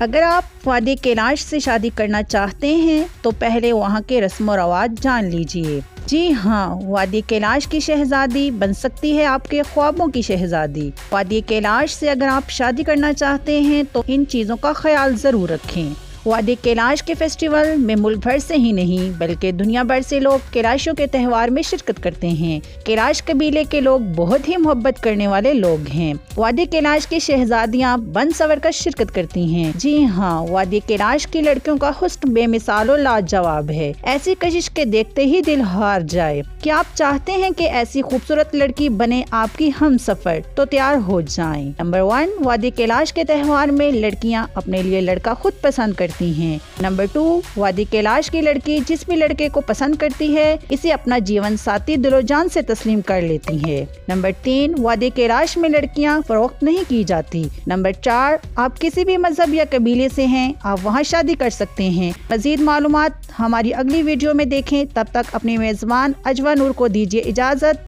अगर आप वादी कैलाश से शादी करना चाहते हैं तो पहले वहाँ के रस्म और रवाज जान लीजिए। जी हाँ, वादी कैलाश की शहजादी बन सकती है आपके ख्वाबों की शहजादी। वादी कैलाश से अगर आप शादी करना चाहते हैं तो इन चीज़ों का ख्याल ज़रूर रखें। वादी कैलाश के फेस्टिवल में मुल्क भर से ही नहीं बल्कि दुनिया भर से लोग कैलाशों के त्यौहार में शिरकत करते हैं। कैलाश कबीले के लोग बहुत ही मोहब्बत करने वाले लोग हैं। वादी कैलाश की शहजादियां बन सवर कर शिरकत करती हैं। जी हाँ, वादी कैलाश की लड़कियों का हुस्न बेमिसाल और लाजवाब है। ऐसी कशिश के देखते ही दिल हार जाए। क्या आप चाहते हैं कि ऐसी खूबसूरत लड़की बने आपकी हम सफर? तो तैयार हो जाएं। नंबर 1, वादी कैलाश के त्यौहार में लड़कियां अपने लिए लड़का खुद पसंद करती हैं। नंबर 2, वादी कैलाश की लड़की जिस भी लड़के को पसंद करती है इसे अपना जीवन साथी दिलो जान से तस्लीम कर लेती है। नंबर 3, वादी कैलाश में लड़कियां फरोख्त नहीं की जाती। नंबर 4, आप किसी भी मजहब या कबीले से हैं, आप वहां शादी कर सकते हैं। मजीद मालूमात हमारी अगली वीडियो में देखें। तब तक अपने मेजबान अजवा नूर को दीजिए इजाजत।